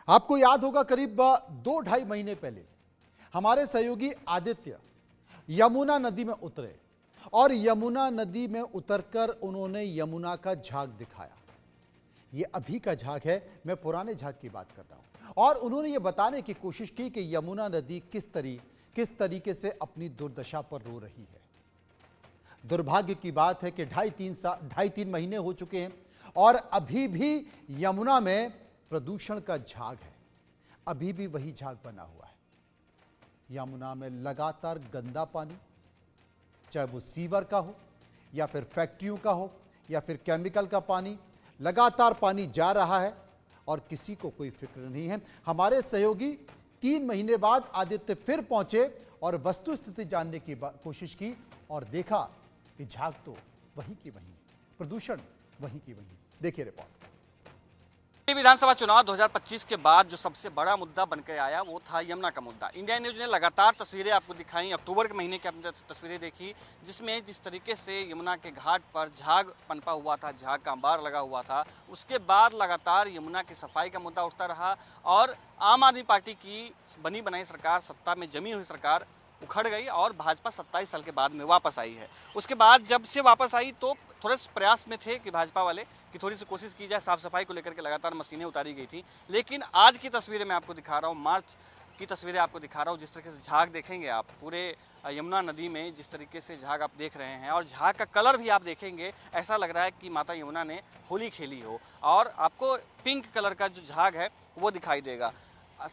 आपको याद होगा करीब 2-2.5 महीने पहले हमारे सहयोगी आदित्य यमुना नदी में उतरे और यमुना नदी में उतरकर उन्होंने यमुना का झाग दिखाया। ये अभी का झाग है, मैं पुराने झाग की बात कर रहा हूं। और उन्होंने ये बताने की कोशिश की कि यमुना नदी किस तरीके से अपनी दुर्दशा पर रो रही है। दुर्भाग्य की बात है कि 2.5-3 महीने हो चुके हैं और अभी भी यमुना में प्रदूषण का झाग है, अभी भी वही झाग बना हुआ है। यमुना में लगातार गंदा पानी, चाहे वो सीवर का हो या फिर फैक्ट्रियों का हो या फिर केमिकल का पानी, लगातार पानी जा रहा है और किसी को कोई फिक्र नहीं है। हमारे सहयोगी 3 महीने बाद आदित्य फिर पहुंचे और वस्तुस्थिति जानने की कोशिश की और देखा कि झाग तो वहीं की वहीं, प्रदूषण वहीं की वहीं। देखिए रिपोर्ट। विधानसभा चुनाव 2025 के बाद जो सबसे बड़ा मुद्दा बनकर आया वो था यमुना का मुद्दा। इंडिया न्यूज़ ने लगातार तस्वीरें आपको दिखाई, अक्टूबर के महीने की आपने तस्वीरें देखी, जिसमें जिस तरीके से यमुना के घाट पर झाग पनपा हुआ था, झाग का अंबार लगा हुआ था। उसके बाद लगातार यमुना की सफाई का मुद्दा उठता रहा और आम आदमी पार्टी की बनी बनाई सरकार, सत्ता में जमी हुई सरकार उखड़ गई और भाजपा 27 साल के बाद में वापस आई है। उसके बाद जब से वापस आई तो थोड़े प्रयास में थे कि भाजपा वाले कि थोड़ी सी कोशिश की जाए, साफ सफाई को लेकर के लगातार मशीनें उतारी गई थी। लेकिन आज की तस्वीरें मैं आपको दिखा रहा हूँ, मार्च की तस्वीरें आपको दिखा रहा हूँ। जिस तरीके से झाग देखेंगे आप पूरे यमुना नदी में, जिस तरीके से झाग आप देख रहे हैं और झाग का कलर भी आप देखेंगे, ऐसा लग रहा है कि माता यमुना ने होली खेली हो। और आपको पिंक कलर का जो झाग है वो दिखाई देगा।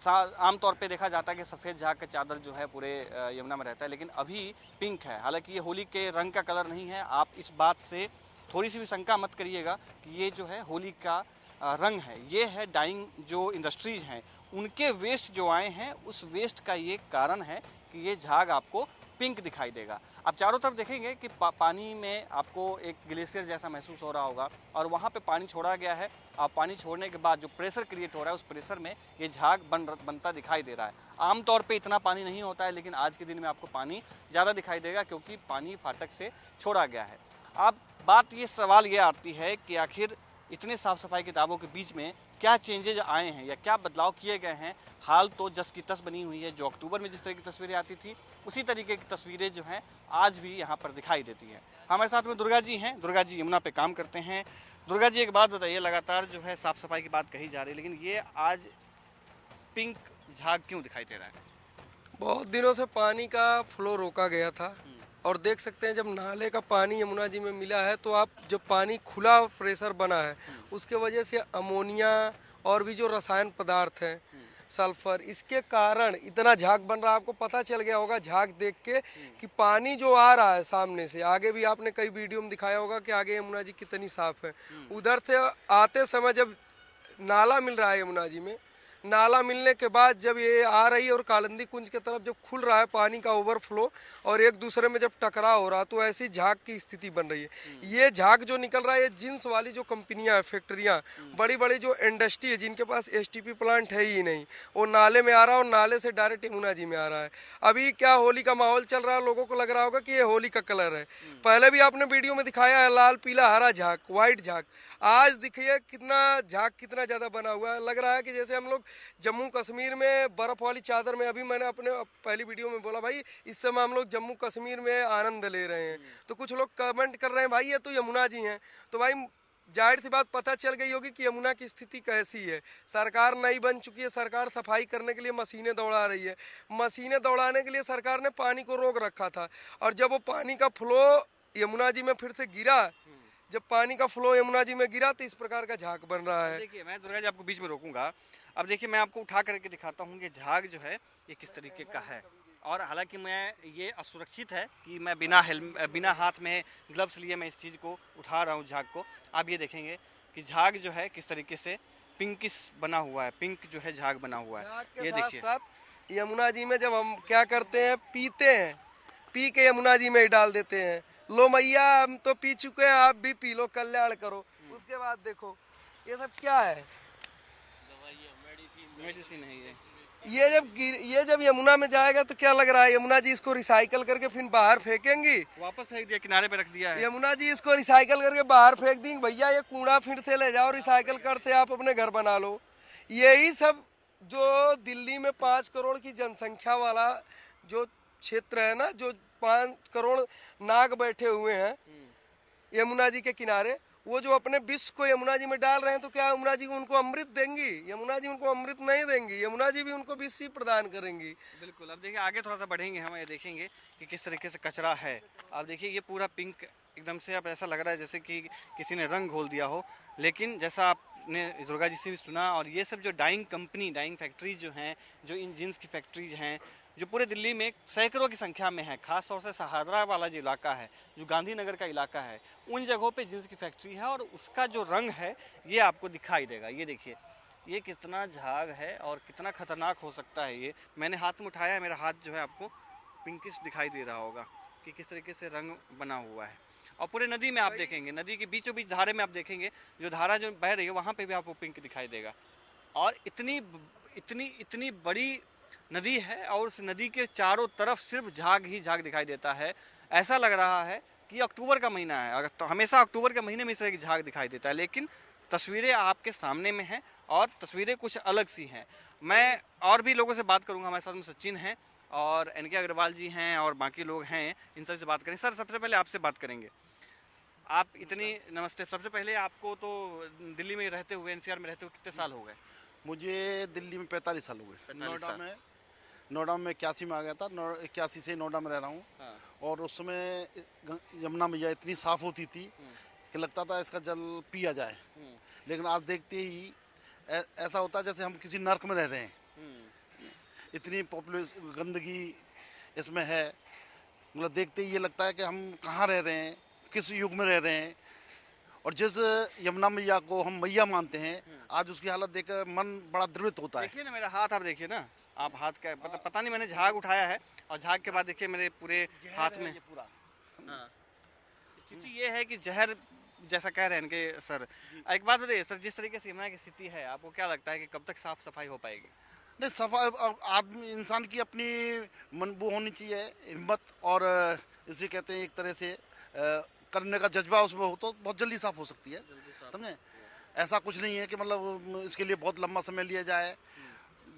आमतौर पे देखा जाता है कि सफ़ेद झाग का चादर जो है पूरे यमुना में रहता है, लेकिन अभी पिंक है। हालांकि ये होली के रंग का कलर नहीं है। आप इस बात से थोड़ी सी भी शंका मत करिएगा कि ये जो है होली का रंग है। ये है डाइंग जो इंडस्ट्रीज हैं उनके वेस्ट जो आए हैं, उस वेस्ट का ये कारण है कि ये झाग आपको पिंक दिखाई देगा। आप चारों तरफ देखेंगे कि पानी में आपको एक ग्लेशियर जैसा महसूस हो रहा होगा और वहाँ पे पानी छोड़ा गया है। और पानी छोड़ने के बाद जो प्रेशर क्रिएट हो रहा है, उस प्रेशर में ये झाग बनता दिखाई दे रहा है। आमतौर पे इतना पानी नहीं होता है, लेकिन आज के दिन में आपको पानी ज़्यादा दिखाई देगा क्योंकि पानी फाटक से छोड़ा गया है। अब बात ये सवाल ये आती है कि आखिर इतने साफ़ सफाई के दावों के बीच में क्या चेंजेज आए हैं या क्या बदलाव किए गए हैं। हाल तो जस की तस बनी हुई है। जो अक्टूबर में जिस तरह की तस्वीरें आती थी, उसी तरीके की तस्वीरें जो हैं आज भी यहाँ पर दिखाई देती हैं। हमारे साथ में दुर्गा जी हैं। दुर्गा जी यमुना पे काम करते हैं। दुर्गा जी, एक बात बताइए, लगातार जो है साफ़ सफाई की बात कही जा रही है, लेकिन ये आज पिंक झाग क्यों दिखाई दे रहा है? बहुत दिनों से पानी का फ्लो रोका गया था और देख सकते हैं जब नाले का पानी यमुना जी में मिला है तो आप जब पानी खुला प्रेशर बना है, उसके वजह से अमोनिया और भी जो रसायन पदार्थ हैं, सल्फर, इसके कारण इतना झाग बन रहा है। आपको पता चल गया होगा झाग देख के कि पानी जो आ रहा है सामने से, आगे भी आपने कई वीडियो में दिखाया होगा कि आगे यमुना जी कितनी साफ है। उधर से आते समय जब नाला मिल रहा है यमुना जी में, नाला मिलने के बाद जब ये आ रही है और कालिंदी कुंज की तरफ जब खुल रहा है पानी का ओवरफ्लो और एक दूसरे में जब टकराव हो रहा है, तो ऐसी झाग की स्थिति बन रही है। ये झाग जो निकल रहा है, ये जिन्स वाली जो कंपनियां हैं, फैक्ट्रियां, बड़ी बड़ी जो इंडस्ट्री है जिनके पास एसटीपी प्लांट है ही नहीं, वो नाले में आ रहा है और नाले से डायरेक्ट यमुना जी में आ रहा है। अभी क्या होली का माहौल चल रहा है, लोगों को लग रहा होगा कि ये होली का कलर है। पहले भी आपने वीडियो में दिखाया है लाल पीला हरा झाग, व्हाइट झाग। आज देखिए कितना झाग कितना ज्यादा बना हुआ है। लग रहा है कि जैसे हम लोग जम्मू कश्मीर में बर्फ वाली चादर में, अभी मैंने अपने पहली वीडियो में बोला भाई इस समय हम लोग जम्मू कश्मीर में आनंद ले रहे हैं, तो कुछ लोग कमेंट कर रहे हैं भाई ये तो यमुना जी हैं। तो भाई जाहिर सी बात पता चल गई होगी कि यमुना की स्थिति कैसी है। सरकार नई बन चुकी है, सरकार सफाई करने के लिए मशीनें दौड़ा रही है। मशीनें दौड़ाने के लिए सरकार ने पानी को रोक रखा था और जब वो पानी का फ्लो यमुना जी में फिर से गिरा, जब पानी का फ्लो यमुना जी में गिरा तो इस प्रकार का झाग बन रहा है। देखिए, मैं दुर्गा जी आपको बीच में रोकूंगा। अब देखिए, मैं आपको उठा करके दिखाता हूँ कि झाग जो है ये किस तरीके का है। और हालांकि मैं ये असुरक्षित है कि मैं बिना हाथ में ग्लव्स लिए मैं इस चीज़ को उठा रहा हूँ झाग को। आप ये देखेंगे कि झाग जो है किस तरीके से पिंकिश बना हुआ है, पिंक जो है झाग बना हुआ है। ये देखिए, साथ यमुना जी में जब हम क्या करते हैं, पीते हैं, पी के यमुना जी में डाल देते हैं, लो मैया हम तो पी चुके हैं, आप भी पी लो, कल्याण करो। उसके बाद देखो ये सब क्या है, मेडिसिन है ये। ये जब यमुना में जाएगा तो क्या लग रहा है, यमुना जी इसको रिसाइकल करके फिर बाहर फेंकेंगी, वापस फेंक दिया, किनारे पे रख दिया है। यमुना जी इसको रिसाइकल करके बाहर फेंक देंगे, भैया ये कूड़ा फिर से ले जाओ, रिसाइकल करते आप अपने घर बना लो। यही सब जो दिल्ली में 5 करोड़ की जनसंख्या वाला जो क्षेत्र है ना, जो 5 करोड़ नाग बैठे हुए हैं यमुना जी के किनारे, वो जो अपने विष को यमुना जी में डाल रहे हैं, तो क्या यमुना जी उनको अमृत देंगी? यमुना जी उनको अमृत नहीं देंगी, यमुना जी भी उनको विष ही प्रदान करेंगी। बिल्कुल। अब देखिए आगे थोड़ा सा बढ़ेंगे हम, ये देखेंगे कि किस तरीके से कचरा है। आप देखिए ये पूरा पिंक एकदम से, अब ऐसा लग रहा है जैसे कि किसी ने रंग घोल दिया हो। लेकिन जैसा आपने दुर्गा जी से भी सुना, और ये सब जो डाइंग कंपनी, डाइंग फैक्ट्रीज जो हैं, जो इन जीन्स की फैक्ट्रीज हैं, जो पूरे दिल्ली में सैकड़ों की संख्या में है, खास तौर से सहादरा वाला जो इलाका है, जो गांधीनगर का इलाका है, उन जगहों पे जींस की फैक्ट्री है, और उसका जो रंग है ये आपको दिखाई देगा। ये देखिए ये कितना झाग है और कितना खतरनाक हो सकता है। ये मैंने हाथ में उठाया है, मेरा हाथ जो है आपको पिंकिश दिखाई दे रहा होगा कि किस तरीके से रंग बना हुआ है। और पूरे नदी में आप देखेंगे, नदी के बीचों बीच धारे में आप देखेंगे, जो धारा जो बह रही है वहाँ पे भी आपको पिंक दिखाई देगा। और इतनी इतनी इतनी बड़ी नदी है, और उस नदी के चारों तरफ सिर्फ झाग ही झाग दिखाई देता है। ऐसा लग रहा है कि अक्टूबर का महीना है, अगर तो हमेशा अक्टूबर के महीने में इस तरह की झाग दिखाई देता है। लेकिन तस्वीरें आपके सामने में हैं, और तस्वीरें कुछ अलग सी हैं। मैं और भी लोगों से बात करूंगा, हमारे साथ में सचिन हैं और एनके अग्रवाल जी हैं और बाकी लोग हैं, इन सब से बात करें। सर सबसे पहले आपसे बात करेंगे। आप इतनी, नमस्ते, सबसे पहले आपको तो दिल्ली में रहते हुए, एनसीआर में रहते हुए कितने साल हो गए? मुझे दिल्ली में 45 साल हो गए। 45 साल। नोएडा में 81 में आ गया था, 81 से नोएडा में रह रहा हूँ। हाँ। और उस समय यमुना मैया इतनी साफ़ होती थी कि लगता था इसका जल पिया जाए। लेकिन आज देखते ही ऐसा होता है जैसे हम किसी नर्क में रह रहे हैं। इतनी पॉपुलेशन, गंदगी इसमें है, मतलब देखते ही ये लगता है कि हम कहाँ रह रहे हैं, किस युग में रह रहे हैं। और जिस यमुना मैया को हम मैया मानते हैं, आज उसकी हालत देखकर मन बड़ा द्रवित होता है। देखिए ना मेरा हाथ, आप देखिए ना, आप हाथ का पता नहीं, मैंने झाग उठाया है और झाग के बाद देखिए मेरे पूरे हाथ में पूरा हाँ। स्थिति ये है कि जहर जैसा कह रहे हैं इनके सर। एक बात बताइए सर, जिस तरीके से यमुना की स्थिति है, आपको क्या लगता है कि कब तक साफ सफाई हो पाएगी? नहीं, सफाई आदमी, इंसान की अपनी मन वो होनी चाहिए, हिम्मत, और इसे कहते हैं एक तरह से करने का जज्बा उसमें हो तो बहुत जल्दी साफ हो सकती है। समझे? ऐसा कुछ नहीं है कि मतलब इसके लिए बहुत लंबा समय लिया जाए।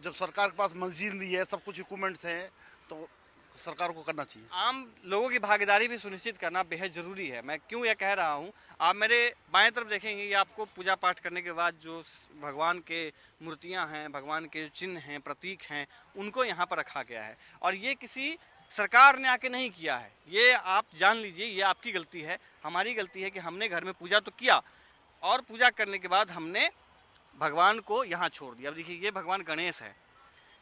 जब सरकार के पास मशीनरी है, सब कुछ इक्विपमेंट्स हैं, तो सरकार को करना चाहिए। आम लोगों की भागीदारी भी सुनिश्चित करना बेहद जरूरी है। मैं क्यों यह कह रहा हूँ, आप मेरे बाएं तरफ देखेंगे, ये आपको पूजा पाठ करने के बाद जो भगवान के मूर्तियाँ हैं, भगवान के चिन्ह हैं, प्रतीक हैं, उनको यहाँ पर रखा गया है। और ये किसी सरकार ने आके नहीं किया है, ये आप जान लीजिए, ये आपकी गलती है, हमारी गलती है कि हमने घर में पूजा तो किया, और पूजा करने के बाद हमने भगवान को यहाँ छोड़ दिया। अब देखिए ये भगवान गणेश है,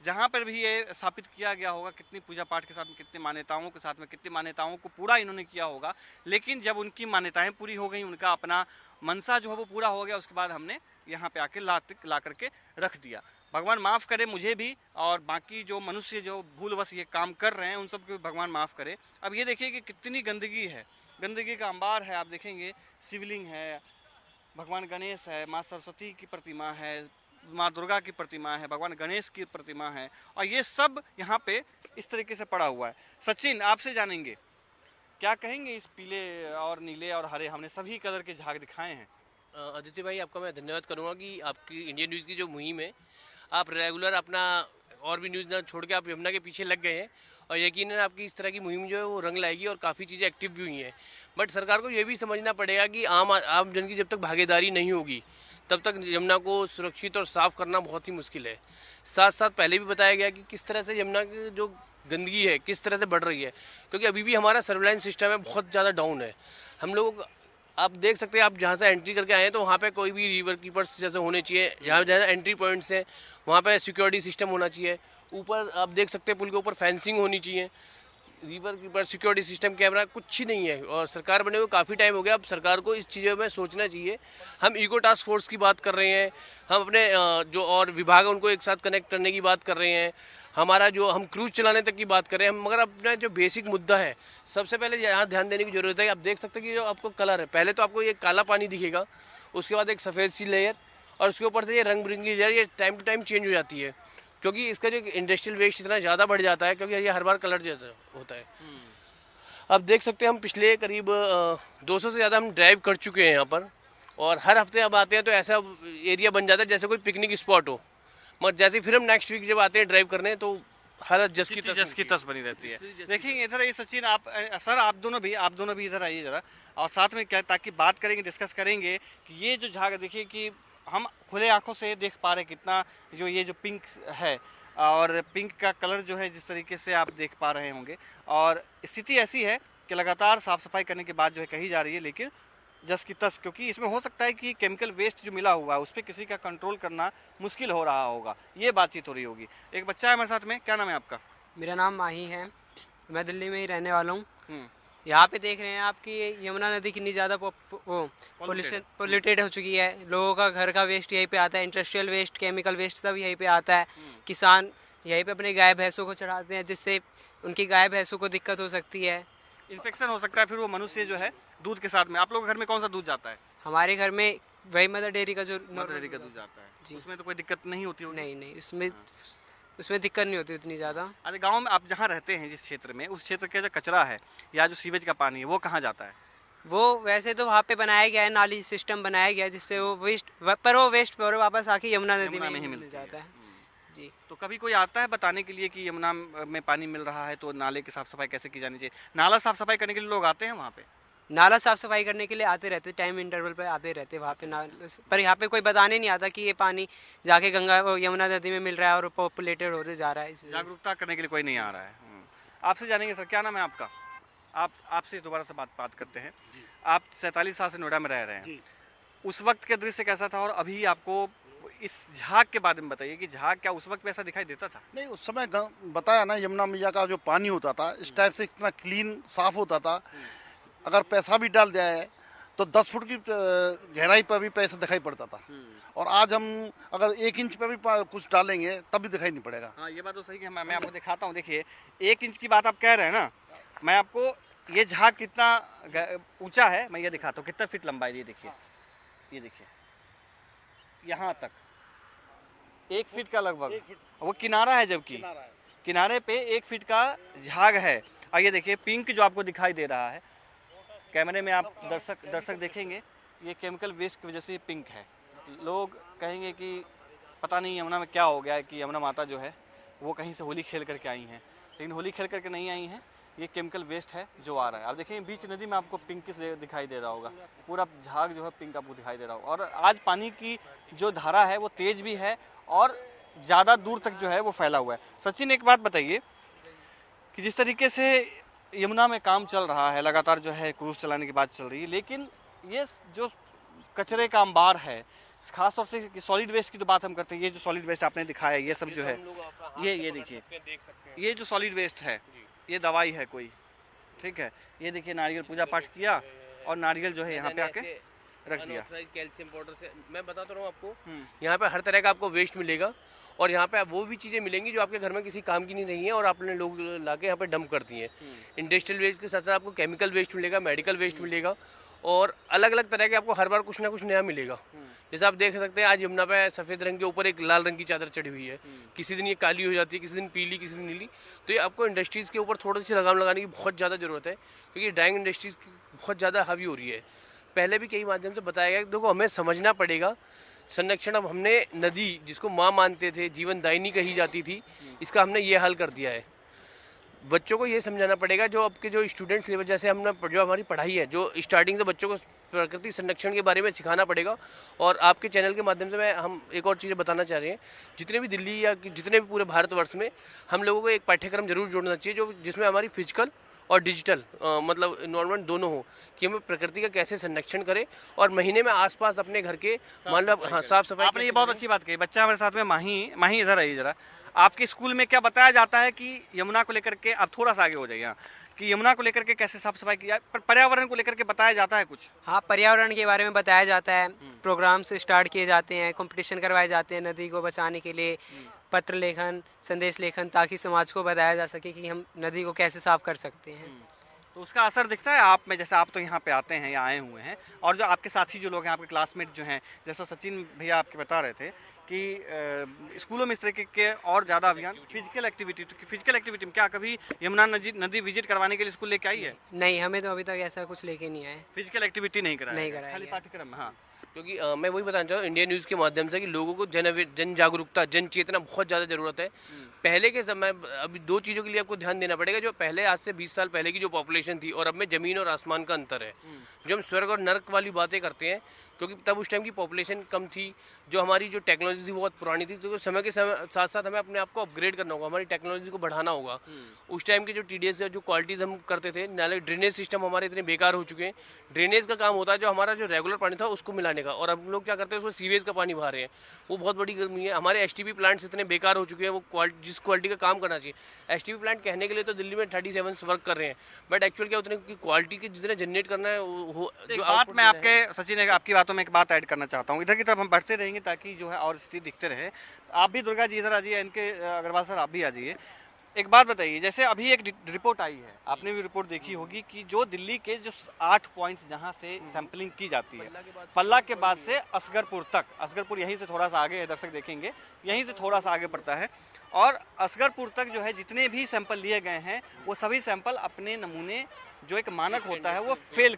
जहाँ पर भी ये स्थापित किया गया होगा, कितनी पूजा पाठ के साथ में, कितनी मान्यताओं के साथ में, कितनी मान्यताओं को पूरा इन्होंने किया होगा। लेकिन जब उनकी मान्यताएं पूरी हो गई, उनका अपना मनसा जो है वो पूरा हो गया, उसके बाद हमने यहाँ पे आके ला करके रख दिया। भगवान माफ़ करे मुझे भी, और बाकी जो मनुष्य जो भूलवश ये काम कर रहे हैं उन सबको भी भगवान माफ़ करे। अब ये देखिए कि कितनी गंदगी है, गंदगी का अंबार है। आप देखेंगे शिवलिंग है, भगवान गणेश है, माँ सरस्वती की प्रतिमा है, माँ दुर्गा की प्रतिमा है, भगवान गणेश की प्रतिमा है, और ये सब यहाँ पे इस तरीके से पड़ा हुआ है। सचिन, आपसे जानेंगे, क्या कहेंगे इस पीले और नीले और हरे, हमने सभी कलर के झाग दिखाए हैं। आदित्य भाई, आपका मैं धन्यवाद करूंगा कि आपकी इंडियन न्यूज़ की जो मुहिम है, आप रेगुलर अपना और भी न्यूज़ ना छोड़ के आप यमुना के पीछे लग गए हैं, और यकीनन आपकी इस तरह की मुहिम जो है वो रंग लाएगी और काफ़ी चीज़ें एक्टिव भी हुई हैं। बट सरकार को ये भी समझना पड़ेगा कि आम जन की जब तक भागीदारी नहीं होगी तब तक यमुना को सुरक्षित और साफ़ करना बहुत ही मुश्किल है। साथ साथ पहले भी बताया गया कि किस तरह से यमुना की जो गंदगी है किस तरह से बढ़ रही है, क्योंकि अभी भी हमारा सर्विलांस सिस्टम है बहुत ज़्यादा डाउन है। हम लोग, आप देख सकते हैं, आप जहाँ से एंट्री करके आए हैं तो वहाँ पे कोई भी रिवर कीपर्स जैसे होने चाहिए, जहाँ जहाँ एंट्री पॉइंट्स हैं वहाँ पे सिक्योरिटी सिस्टम होना चाहिए। ऊपर आप देख सकते हैं पुल के ऊपर फेंसिंग होनी चाहिए, river keeper, security system, camera, कुछ ही नहीं है। और सरकार बने हुए काफ़ी टाइम हो गया, अब सरकार को इस चीज़ों में सोचना चाहिए। हम इको टास्क फोर्स की बात कर रहे हैं, हम अपने जो और विभाग है उनको एक साथ कनेक्ट करने की बात कर रहे हैं, हमारा जो हम क्रूज चलाने तक की बात कर रहे हैं, मगर अपना जो बेसिक मुद्दा है सबसे पहले यहाँ ध्यान देने की जरूरत है। आप देख सकते हैं कि जो आपको कलर है, पहले तो आपको ये काला पानी दिखेगा, उसके बाद एक सफ़ेद सी लेयर, और उसके ऊपर से ये रंग बिरंगी लेयर, ये टाइम टू टाइम चेंज हो जाती है, क्योंकि इसका जो इंडस्ट्रियल वेस्ट इतना ज़्यादा बढ़ जाता है, क्योंकि ये हर बार कलर जैसा होता है। अब देख सकते हैं हम पिछले करीब 200 से ज़्यादा हम ड्राइव कर चुके हैं यहाँ पर, और हर हफ्ते अब आते हैं तो ऐसा एरिया बन जाता है जैसे कोई पिकनिक स्पॉट हो। मगर जैसे फिर हम नेक्स्ट वीक जब आते हैं ड्राइव करने तो हालत जस की तस बनी रहती है। देखिए इधर ये सचिन, आप सर आप दोनों भी इधर आइए जरा, और साथ में क्या, ताकि बात करेंगे, डिस्कस करेंगे कि ये जो झाग, देखिए कि हम खुले आंखों से देख पा रहे कितना जो ये जो पिंक है, और पिंक का कलर जो है जिस तरीके से आप देख पा रहे होंगे, और स्थिति ऐसी है कि लगातार साफ सफाई करने के बाद जो है कही जा रही है, लेकिन जस की तस, क्योंकि इसमें हो सकता है कि केमिकल वेस्ट जो मिला हुआ है उस पर किसी का कंट्रोल करना मुश्किल हो रहा होगा, ये बातचीत हो रही होगी। एक बच्चा है हमारे साथ में, क्या नाम है आपका? मेरा नाम माही है, मैं दिल्ली में ही रहने वाला हूँ। यहाँ पे देख रहे हैं आप कि यमुना नदी कितनी ज़्यादा पोल्यूटेड हो चुकी है। लोगों का घर का वेस्ट यहीं पे आता है, इंडस्ट्रियल वेस्ट, केमिकल वेस्ट सब यहीं पे आता है। किसान यहीं पे अपने गाय भैंसों को चढ़ाते हैं, जिससे उनकी गाय भैंसों को दिक्कत हो सकती है, इन्फेक्शन हो सकता है, फिर वो मनुष्य जो है दूध के साथ में। आप लोगों के घर में कौन सा दूध जाता है? हमारे घर में वही मदर डेयरी का जो मदर डेयरी का दूध जाता है, उसमें तो कोई दिक्कत नहीं होती होगी? नहीं, उसमें दिक्कत नहीं होती उतनी ज़्यादा। अरे गांव में आप जहाँ रहते हैं जिस क्षेत्र में, उस क्षेत्र का जो कचरा है या जो सीवेज का पानी है वो कहाँ जाता है? वो वैसे तो वहाँ पे बनाया गया है, नाली सिस्टम बनाया गया है, जिससे वो वेस्ट वापस आके यमुना नदी में ही मिल जाता है। जी, तो कभी कोई आता है बताने के लिए कि यमुना में पानी मिल रहा है तो नाले की साफ सफाई कैसे की जानी चाहिए? नाला साफ सफाई करने के लिए लोग आते हैं वहाँ पे? नाला साफ सफाई करने के लिए आते रहते, टाइम इंटरवल पे आते रहते वहाँ पे पर यहाँ पे कोई बताने नहीं आता कि ये पानी जाके गंगा यमुना नदी में मिल रहा है और पॉपुलेटेड होते जा रहा है। जागरूकता करने के लिए कोई नहीं आ रहा है। आपसे जानेंगे सर, क्या नाम है आपका? आपसे दोबारा से बात करते हैं। आप 47 साल से नोएडा में रह रहे हैं, उस वक्त का दृश्य कैसा था और अभी आपको इस झाग के बारे में बताइए कि झाग क्या उस वक्त वैसा दिखाई देता था? नहीं, उस समय बताया ना, यमुना मैया का जो पानी होता था इस टाइप से इतना क्लीन साफ होता था, अगर पैसा भी डाल दिया है तो 10 फुट की गहराई पर भी पैसा दिखाई पड़ता था, और आज हम अगर 1 इंच पर भी कुछ डालेंगे तब भी दिखाई नहीं पड़ेगा। हाँ, ये बात तो सही है। मैं आपको दिखाता हूँ, देखिए 1 इंच की बात आप कह रहे हैं ना, मैं आपको ये झाग कितना ऊंचा है मैं ये दिखाता हूँ, कितना फीट लंबा है। ये देखिए यहाँ तक 1 फीट का लगभग वो किनारा है, जबकि किनारे पे 1 फीट का झाग है। और ये देखिए पिंक जो आपको दिखाई दे रहा है, कैमरे में आप दर्शक देखेंगे, ये केमिकल वेस्ट की वजह से पिंक है। लोग कहेंगे कि पता नहीं यमुना में क्या हो गया है कि यमुना माता जो है वो कहीं से होली खेल करके आई हैं, लेकिन होली खेल करके नहीं आई हैं, ये केमिकल वेस्ट है जो आ रहा है। आप देखेंगे बीच नदी में आपको पिंक दिखाई दे रहा होगा, पूरा झाग जो है पिंक आपको दिखाई दे रहा होगा। और आज पानी की जो धारा है वो तेज भी है और ज़्यादा दूर तक जो है वो फैला हुआ है। सचिन, एक बात बताइए कि जिस तरीके से यमुना में काम चल रहा है, लगातार जो है क्रूज चलाने की बात चल रही है, लेकिन ये जो कचरे का अंबार है, खास तौर से सॉलिड वेस्ट की तो बात हम करते हैं, ये जो सॉलिड वेस्ट आपने दिखाया ये सब जो है, ये देखिए, ये जो सॉलिड वेस्ट है ये दवाई है कोई, ठीक है। ये देखिए नारियल पूजा पाठ किया और नारियल जो है यहाँ पे आके रख दिया। कैल्शियम पाउडर से मैं बताता हूँ आपको, यहाँ पे हर तरह का आपको वेस्ट मिलेगा, और यहाँ पे वो भी चीज़ें मिलेंगी जो आपके घर में किसी काम की नहीं रही हैं और आपने लोग लाके यहाँ पे डंप कर दिए हैं। इंडस्ट्रियल वेस्ट के साथ साथ आपको केमिकल वेस्ट मिलेगा, मेडिकल वेस्ट मिलेगा, और अलग अलग तरह के आपको हर बार कुछ ना कुछ नया मिलेगा। जैसे आप देख सकते हैं आज यमुना पे सफ़ेद रंग के ऊपर एक लाल रंग की चादर चढ़ी हुई है, किसी दिन ये काली हो जाती है, किसी दिन पीली, किसी दिन नीली। तो ये आपको इंडस्ट्रीज़ के ऊपर थोड़ी सी लगाम लगाने की बहुत ज़्यादा ज़रूरत है, क्योंकि डाइंग इंडस्ट्रीज़ बहुत ज़्यादा हावी हो रही है। पहले भी कई माध्यम से बताया गया कि देखो हमें समझना पड़ेगा संरक्षण। अब हमने नदी जिसको माँ मानते थे, जीवन दायिनी कही जाती थी, इसका हमने ये हाल कर दिया है। बच्चों को ये समझाना पड़ेगा, जो आपके जो स्टूडेंट्स की वजह से हमने जो हमारी पढ़ाई है, जो स्टार्टिंग से बच्चों को प्रकृति संरक्षण के बारे में सिखाना पड़ेगा। और आपके चैनल के माध्यम से हम एक और चीज़ें बताना चाह रहे हैं, जितने भी दिल्ली या जितने भी पूरे भारतवर्ष में हम लोगों को एक पाठ्यक्रम जरूर जोड़ना चाहिए, जो जिसमें हमारी फिजिकल और डिजिटल मतलब इन्वायरमेंट दोनों हो, कि हमें प्रकृति का कैसे संरक्षण करें और महीने में आसपास अपने घर के मान लो साफ सफाई। आपने ये बहुत अच्छी बात कही। बच्चा हमारे साथ में माही इधर आइए जरा। आपके स्कूल में क्या बताया जाता है कि यमुना को लेकर के, आप थोड़ा सा आगे हो जाइए, कि यमुना को लेकर के कैसे साफ सफाई की जाए, पर्यावरण को लेकर के बताया जाता है कुछ? हाँ, पर्यावरण के बारे में बताया जाता है, प्रोग्राम्स स्टार्ट किए जाते हैं, कंपटीशन करवाए जाते हैं नदी को बचाने के लिए, पत्र लेखन, संदेश लेखन, ताकि समाज को बताया जा सके कि हम नदी को कैसे साफ कर सकते हैं। तो उसका असर दिखता है आप में? जैसे आप तो यहाँ पे आते हैं या आए हुए हैं, और जो आपके साथी जो लोग हैं, आपके क्लासमेट जो हैं, जैसा सचिन भैया आपके बता रहे थे कि स्कूलों में इस तरीके के और ज़्यादा अभियान, फिजिकल एक्टिविटी। तो फिजिकल एक्टिविटी में क्या कभी यमुना नदी विजिट करवाने के लिए स्कूल लेके आई है? नहीं, हमें तो अभी तक ऐसा कुछ लेके नहीं आए। फिजिकल एक्टिविटी नहीं कराया? नहीं कराया खाली पाठ्यक्रम। हाँ, क्योंकि मैं वही बताना चाहता हूँ इंडिया न्यूज़ के माध्यम से कि लोगों को जन जागरूकता, जन चेतना बहुत ज़्यादा ज़रूरत है। पहले के समय, अभी दो चीज़ों के लिए आपको ध्यान देना पड़ेगा। जो पहले आज से 20 साल पहले की जो पॉपुलेशन थी और अब में ज़मीन और आसमान का अंतर है। जो हम स्वर्ग और नर्क वाली बातें करते हैं, क्योंकि तब उस टाइम की पॉपुलेशन कम थी, जो हमारी जो टेक्नोलॉजी थी बहुत पुरानी थी, तो समय के साथ साथ हमें अपने आप को अपग्रेड करना होगा, हमारी टेक्नोलॉजी को बढ़ाना होगा। उस टाइम के जो टीडीएस जो क्वालिटीज़ हम करते थे, नाले ड्रेनेज सिस्टम हमारे इतने बेकार हो चुके हैं। ड्रेनेज का काम होता है जो हमारा जो रेगुलर पानी था उसको मिलाने का, और अब लोग क्या करते हैं उसमें सीवेज का पानी बहा रहे हैं। वो बहुत बड़ी गर्मी है। हमारे एसटीपी प्लांट्स इतने बेकार हो चुके हैं, वो जिस क्वालिटी का काम करना चाहिए। एसटीपी प्लांट कहने के लिए तो दिल्ली में 37 वर्क कर रहे हैं, बट एक्चुअल क्या उतने की क्वालिटी की जितने जनरेट करना है एक जो बात output मैं देना है। आपके सचिन आपकी बातों में एक बात ऐड करना चाहता हूँ। इधर की तरफ हम बढ़ते रहेंगे ताकि जो है और स्थिति दिखते रहे। आप भी दुर्गा जी इधर आ जाइए, इनके अग्रवाल सर आप भी आ जाइए। एक बात बताइए, जैसे अभी एक रिपोर्ट आई है, आपने भी रिपोर्ट देखी होगी कि जो दिल्ली के जो 8 पॉइंट्स जहां से सैंपलिंग की जाती है, पल्ला के बाद से असगरपुर तक, असगरपुर यहीं से थोड़ा सा आगे दर्शक देखेंगे, यहीं से थोड़ा सा आगे पड़ता है, और असगरपुर तक जो है जितने भी सैंपल लिए गए हैं वो सभी सैंपल अपने नमूने जो एक मानक होता है वो फेल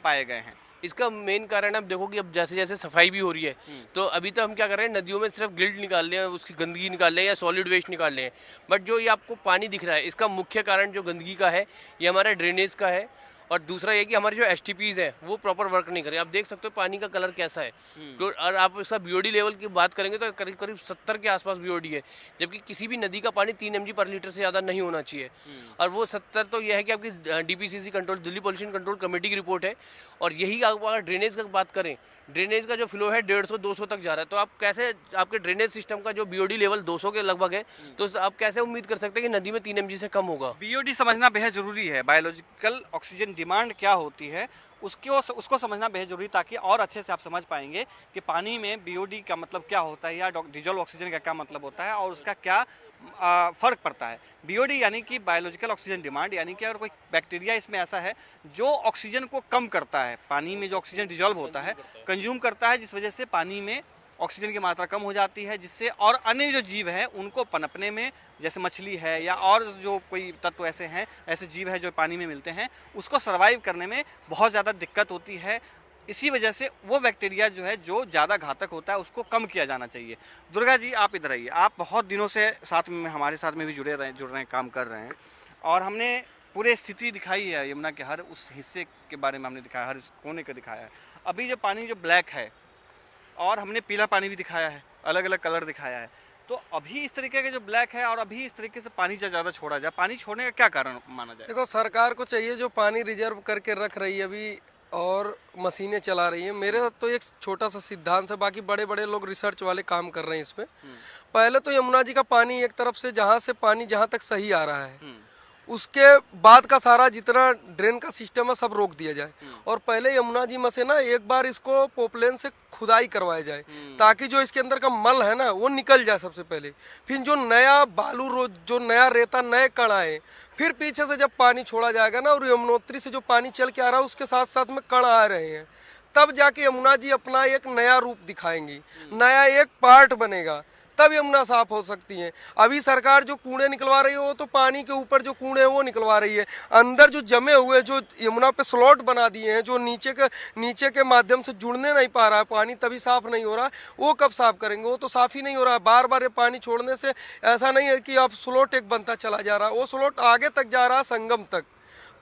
पाए गए हैं। इसका मेन कारण अब देखो कि अब जैसे जैसे सफाई भी हो रही है, तो अभी तो हम क्या कर रहे हैं, नदियों में सिर्फ गिल्ट निकाल रहे हैं, उसकी गंदगी निकाल रहे हैं या सॉलिड वेस्ट निकाल रहे हैं। बट जो ये आपको पानी दिख रहा है, इसका मुख्य कारण जो गंदगी का है, ये हमारा ड्रेनेज का है। और दूसरा ये कि हमारे जो एसटीपीज हैं वो प्रॉपर वर्क नहीं कर रहे। आप देख सकते हो पानी का कलर कैसा है। तो और आप इसका बीओडी लेवल की बात करेंगे तो करीब करीब 70 के आसपास बीओडी है, जबकि किसी भी नदी का पानी 3 mg पर लीटर से ज़्यादा नहीं होना चाहिए। और वो 70 तो यह है कि आपकी DPCC control, Delhi pollution control committee की रिपोर्ट है। और यही आप अगर ड्रेनेज का बात करें, ड्रेनेज का जो फ्लो है 150-200 तक जा रहा है। तो आप कैसे, आपके ड्रेनेज सिस्टम का जो बीओडी लेवल 200 के लगभग है, तो आप कैसे उम्मीद कर सकते हैं कि नदी में 3 mg से कम होगा। बीओडी समझना बेहद जरूरी है। बायोलॉजिकल ऑक्सीजन डिमांड क्या होती है उसको समझना बेहद जरूरी, ताकि और अच्छे से आप समझ पाएंगे कि पानी में बीओडी का मतलब क्या होता है या डिजॉल्व ऑक्सीजन का क्या मतलब होता है और उसका क्या फर्क पड़ता है। बीओडी यानी कि बायोलॉजिकल ऑक्सीजन डिमांड, यानी कि अगर कोई बैक्टीरिया इसमें ऐसा है जो ऑक्सीजन को कम करता है, पानी में जो ऑक्सीजन डिजॉल्व होता है कंज्यूम करता है, जिस वजह से पानी में ऑक्सीजन की मात्रा कम हो जाती है, जिससे और अन्य जो जीव हैं उनको पनपने में, जैसे मछली है या और जो कोई तत्व ऐसे हैं, ऐसे जीव है जो पानी में मिलते हैं, उसको सर्वाइव करने में बहुत ज़्यादा दिक्कत होती है। इसी वजह से वो बैक्टीरिया जो है जो ज़्यादा घातक होता है उसको कम किया जाना चाहिए। दुर्गा जी आप इधर आइए, आप बहुत दिनों से साथ में हमारे साथ में भी जुड़ रहे हैं, काम कर रहे हैं, और हमने पूरे स्थिति दिखाई है यमुना के हर उस हिस्से के बारे में हमने दिखाया, हर कोने का दिखाया है। अभी जो पानी जो ब्लैक है और हमने पीला पानी भी दिखाया है, अलग अलग कलर दिखाया है, तो अभी इस तरीके के जो ब्लैक है और अभी इस तरीके से पानी ज़्यादा छोड़ा जाए, पानी छोड़ने का क्या कारण माना जाए? देखो, सरकार को चाहिए जो पानी रिजर्व करके रख रही है अभी और मशीनें चला रही है। मेरे तो एक छोटा सा सिद्धांत है, बाकी बड़े बड़े लोग रिसर्च वाले काम कर रहे हैं इसमें। पहले तो यमुना जी का पानी एक तरफ से जहाँ से पानी जहाँ तक सही आ रहा है, उसके बाद का सारा जितना ड्रेन का सिस्टम है सब रोक दिया जाए, और पहले यमुना जी में से ना एक बार इसको पोपलेन से खुदाई करवाया जाए, ताकि जो इसके अंदर का मल है ना वो निकल जाए सबसे पहले। फिर जो नया बालू, जो नया रेता, नए कण आए, फिर पीछे से जब पानी छोड़ा जाएगा ना, और यमुनोत्री से जो पानी चल के आ रहा है उसके साथ साथ में कण आ रहे हैं, तब जाके यमुना जी अपना एक नया रूप दिखाएंगी, नया एक पार्ट बनेगा, तब यमुना साफ हो सकती है। अभी सरकार जो कूड़े निकलवा रही है वो तो पानी के ऊपर जो कूड़े हैं वो निकलवा रही है, अंदर जो जमे हुए जो यमुना पे स्लॉट बना दिए हैं, जो नीचे के माध्यम से जुड़ने नहीं पा रहा है पानी, तभी साफ नहीं हो रहा, वो कब साफ करेंगे? वो तो साफ ही नहीं हो रहा है। बार बार ये पानी छोड़ने से ऐसा नहीं है कि अब स्लॉट एक बनता चला जा रहा है, वो स्लॉट आगे तक जा रहा है, संगम तक।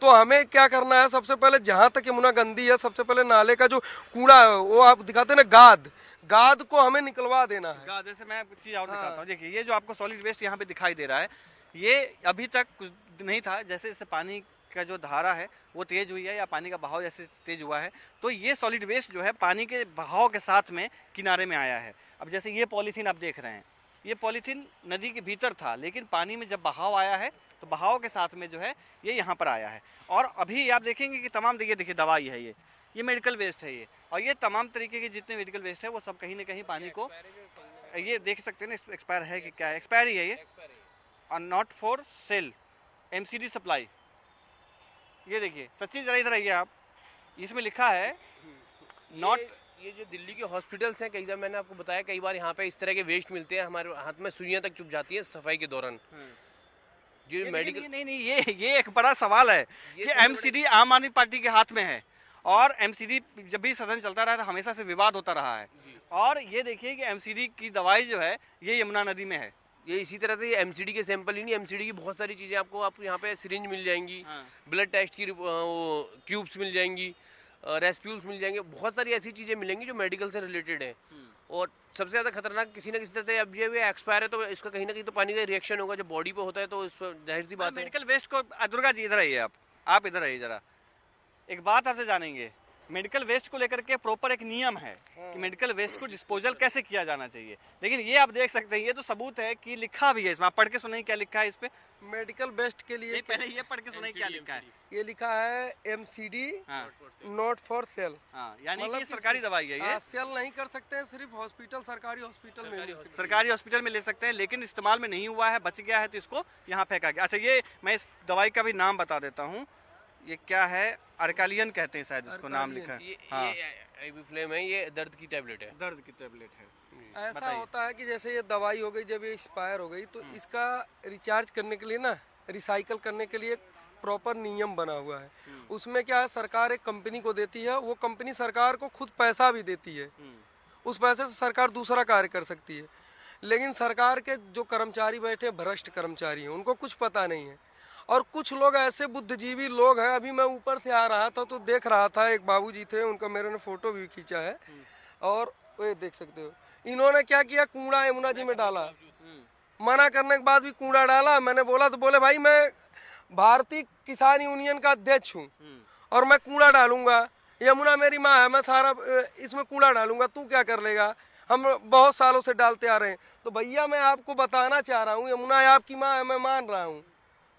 तो हमें क्या करना है, सबसे पहले जहाँ तक यमुना गंदी है, सबसे पहले नाले का जो कूड़ा है वो आप दिखाते हैं ना, गाद को हमें निकलवा देना है। जैसे मैं कुछ चीज़ और दिखाता हूँ, देखिए ये जो आपको सॉलिड वेस्ट यहाँ पे दिखाई दे रहा है, ये अभी तक कुछ नहीं था। जैसे जैसे पानी का जो धारा है वो तेज हुई है या पानी का बहाव जैसे तेज हुआ है, तो ये सॉलिड वेस्ट जो है पानी के बहाव के साथ में किनारे में आया है। अब जैसे ये पॉलीथीन आप देख रहे हैं, ये पॉलीथीन नदी के भीतर था, लेकिन पानी में जब बहाव आया है तो बहाव के साथ में जो है ये यहाँ पर आया है। और अभी आप देखेंगे कि तमाम, देखिए दवाई है, ये मेडिकल वेस्ट है ये, और ये तमाम तरीके के जितने मेडिकल वेस्ट है वो सब कहीं ना कहीं पानी को, ये देख सकते हैं ना एक्सपायर है कि क्या है, एक्सपायरी है ये, और not for sale, MCD supply. ये देखिए सचिन जरा इधर आइए आप, इसमें लिखा है नॉट। ये जो दिल्ली के हॉस्पिटल्स हैं, कई बार मैंने आपको बताया, कई बार यहाँ पे इस तरह के वेस्ट मिलते हैं, हमारे हाथ में सुइयां तक चुभ जाती है सफाई के दौरान। जो मेडिकल, नहीं, ये एक बड़ा सवाल है कि एमसीडी आम आदमी पार्टी के हाथ में है, और एमसीडी जब भी सदन चलता रहा है तो हमेशा से विवाद होता रहा है। और ये देखिए कि एमसीडी की दवाई जो है ये यमुना नदी में है। ये इसी तरह से एमसीडी के सैंपल ही नहीं, एमसीडी की बहुत सारी चीज़ें आपको आप यहाँ पे सिरिंज मिल जाएंगी, हाँ। ब्लड टेस्ट की वो क्यूब्स मिल जाएंगी, रेस्प्यूल्स मिल जाएंगे, बहुत सारी ऐसी चीज़ें मिलेंगी जो मेडिकल से रिलेटेड है। और सबसे ज़्यादा खतरनाक किसी न किसी तरह से अब ये एक्सपायर है तो इसका कहीं ना कहीं तो पानी का रिएक्शन होगा, जब बॉडी पे होता है तो इस पर जाहिर सी बात है। मेडिकल वेस्ट को दुर्गा जी इधर आइए, आप इधर आइए जरा, एक बात आपसे जानेंगे। मेडिकल वेस्ट को लेकर के प्रॉपर एक नियम है कि मेडिकल वेस्ट को डिस्पोजल कैसे किया जाना चाहिए, लेकिन ये आप देख सकते हैं, ये तो सबूत है कि लिखा भी है इसमें। आप पढ़ के सुनाइए क्या लिखा है इस पे। मेडिकल वेस्ट के लिए पहले ये पढ़ के सुनाइए क्या लिखा है। ये लिखा है एमसीडी हाँ। Not for sale. हाँ, यानी मतलब कि सरकारी दवाई है ये। सेल नहीं कर सकते हैं, सिर्फ हॉस्पिटल, सरकारी हॉस्पिटल में ले सकते हैं। सरकारी हॉस्पिटल में ले सकते हैं, लेकिन इस्तेमाल में नहीं हुआ है, बच गया है तो इसको यहाँ फेंका गया। अच्छा, ये मैं इस दवाई का भी नाम बता देता हूँ, ये क्या है, अर्कालियन कहते हैं शायद इसको, नाम लिखा है। हाँ, ये आइबुप्रोफेन है, ये दर्द की टैबलेट है। दर्द की टैबलेट है। ऐसा बताइए। होता है कि जैसे ये दवाई हो गई, जब ये एक्सपायर हो गई तो इसका रिचार्ज करने के लिए ना, रिसाइकल करने के लिए प्रॉपर नियम बना हुआ है। उसमें क्या है, सरकार एक कंपनी को देती है, वो कंपनी सरकार को खुद पैसा भी देती है, उस पैसे से सरकार दूसरा कार्य कर सकती है। लेकिन सरकार के जो कर्मचारी बैठे, भ्रष्ट कर्मचारी हैं, उनको कुछ पता नहीं है। और कुछ लोग ऐसे बुद्धिजीवी लोग हैं, अभी मैं ऊपर से आ रहा था तो देख रहा था, एक बाबूजी थे, उनका मेरे ने फोटो भी खींचा है, और ये देख सकते हो इन्होंने क्या किया, कूड़ा यमुना जी में डाला। मना करने के बाद भी कूड़ा डाला। मैंने बोला तो बोले भाई मैं भारतीय किसान यूनियन का अध्यक्ष हूँ और मैं कूड़ा डालूंगा, यमुना मेरी माँ है, मैं सारा इसमें कूड़ा डालूंगा, तू क्या कर लेगा, हम बहुत सालों से डालते आ रहे हैं। तो भैया मैं आपको बताना चाह रहा हूँ, यमुना आपकी माँ है, मैं मान रहा हूँ,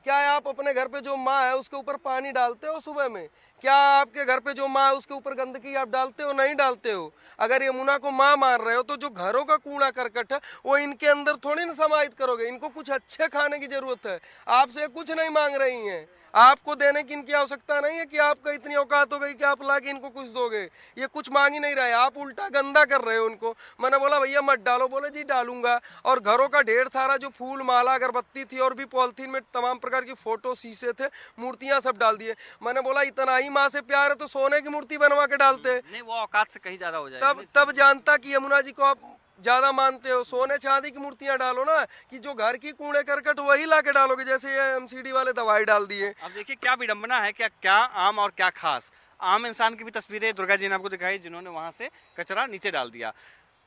क्या आप अपने घर पे जो माँ है उसके ऊपर पानी डालते हो सुबह में? क्या आपके घर पे जो माँ है उसके ऊपर गंदगी आप डालते हो? नहीं डालते हो। अगर यमुना को माँ मान रहे हो तो जो घरों का कूड़ा करकट है वो इनके अंदर थोड़ी ना समाहित करोगे। इनको कुछ अच्छे खाने की जरूरत है, आपसे कुछ नहीं मांग रही हैं, आपको देने की इनकी आवश्यकता नहीं है कि आपका इतनी औकात हो गई कि आप लाके इनको कुछ दोगे। ये कुछ मांग ही नहीं रहे, आप उल्टा गंदा कर रहे हो उनको। मैंने बोला भैया मत डालो, बोले जी डालूंगा। और घरों का ढेर सारा जो फूल माला अगरबत्ती थी और भी पॉलिथीन में तमाम प्रकार की फोटो, शीशे थे, मूर्तियां सब डाल दिए। मैंने बोला इतना ही माँ से प्यार है तो सोने की मूर्ति बनवा के डालते। नहीं, वो औकात से कहीं ज्यादा हो जाएगा। तब जानता कि यमुना जी को आप ज्यादा मानते हो। सोने चांदी की मूर्तियां डालो ना, कि जो घर की कूड़े करकट वही लाके डालोगे, जैसे ये एमसीडी वाले दवाई डाल दिए। अब देखिए क्या विडंबना है, क्या आम और क्या खास। आम इंसान की भी तस्वीरें दुर्गा जी ने आपको दिखाई, जिन्होंने वहां से कचरा नीचे डाल दिया।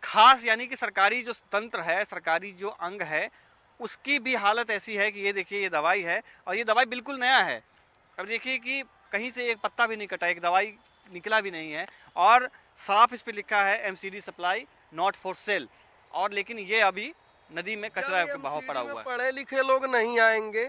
खास यानी कि सरकारी जो तंत्र है, सरकारी जो अंग है, उसकी भी हालत ऐसी है कि ये देखिए ये दवाई है और ये दवाई बिल्कुल नया है। अब देखिए कि कहीं से एक पत्ता भी नहीं कटा, एक दवाई निकला भी नहीं है और साफ इस पे लिखा है MCD supply not for sale. और लेकिन ये अभी नदी में कचरा का बहाव पड़ा हुआ है। पढ़े लिखे लोग नहीं आएंगे,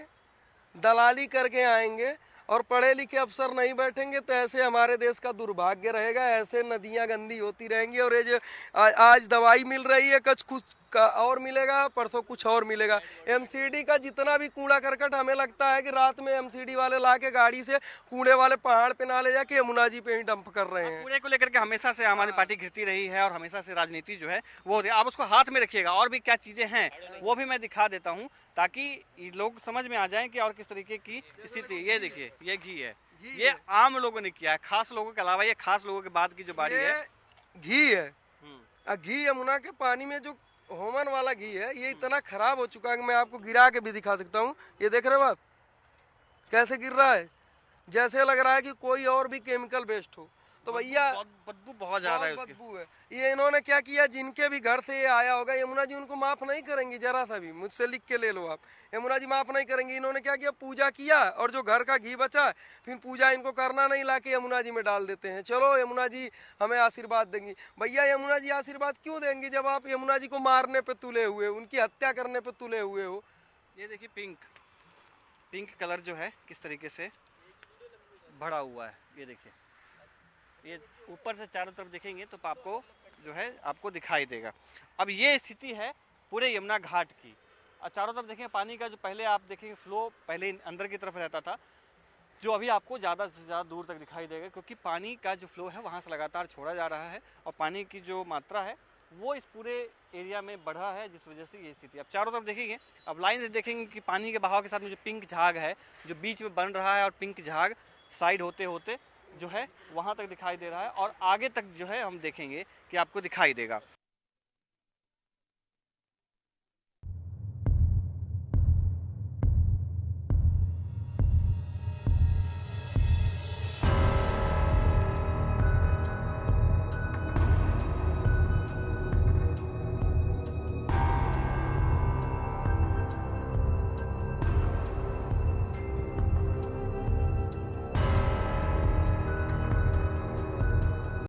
दलाली करके आएंगे, और पढ़े लिखे अफसर नहीं बैठेंगे तो ऐसे हमारे देश का दुर्भाग्य रहेगा। ऐसे नदियां गंदी होती रहेंगी और ये जो आज दवाई मिल रही है, कुछ का और मिलेगा, परसों कुछ और मिलेगा। एमसीडी का जितना भी कूड़ा करकट, हमें लगता है कि रात में एमसीडी वाले लाके गाड़ी से कूड़े वाले पहाड़ पे ना ले जाके यमुना जी पे ही डंप कर रहे हैं। कूड़े को लेकर के हमेशा से आम आदमी पार्टी घिरती रही है और हमेशा से राजनीति जो है वो हो रही है। आप उसको हाथ में रखिएगा, और भी क्या चीजें हैं वो भी मैं दिखा देता हूँ ताकि लोग समझ में आ जाएं कि और किस तरीके की स्थिति। ये देखिए ये घी है, ये आम लोगों ने किया है, खास लोगों के अलावा। ये खास लोगों के बाद की जो बारी है, घी है। घी यमुना के पानी में जो होमन वाला घी है, ये इतना खराब हो चुका है कि मैं आपको गिरा के भी दिखा सकता हूँ। ये देख रहे हो आप कैसे गिर रहा है, जैसे लग रहा है कि कोई और भी केमिकल वेस्ट हो। तो भैया बदबू बहुत ज्यादा है उसकी। बदबू है। ये इन्होंने क्या किया, जिनके भी घर से ये आया होगा, यमुना जी उनको माफ नहीं करेंगी जरा सा भी। मुझसे लिख के ले लो आप, यमुना जी माफ नहीं करेंगी। इन्होंने क्या किया, पूजा किया और जो घर का घी बचा फिर पूजा इनको करना नहीं, लाके यमुना जी में डाल देते हैं। चलो यमुना जी हमें आशीर्वाद देंगी। भैया यमुना जी आशीर्वाद क्यों देंगी जब आप यमुना जी को मारने पे तुले हुए, उनकी हत्या करने पे तुले हुए हो। ये देखिए पिंक कलर जो है किस तरीके से भरा हुआ है। ये देखिए, ये ऊपर से चारों तरफ देखेंगे तो आपको जो है आपको दिखाई देगा। अब ये स्थिति है पूरे यमुना घाट की। और चारों तरफ देखेंगे पानी का जो पहले आप देखेंगे फ्लो पहले अंदर की तरफ रहता था, जो अभी आपको ज़्यादा से ज़्यादा दूर तक दिखाई देगा, क्योंकि पानी का जो फ्लो है वहाँ से लगातार छोड़ा जा रहा है और पानी की जो मात्रा है वो इस पूरे एरिया में बढ़ा है, जिस वजह से ये स्थिति। अब चारों तरफ देखेंगे, अब लाइन से देखेंगे कि पानी के बहाव के साथ में जो पिंक झाग है जो बीच में बन रहा है और पिंक झाग साइड होते होते जो है वहाँ तक दिखाई दे रहा है और आगे तक जो है हम देखेंगे कि आपको दिखाई देगा।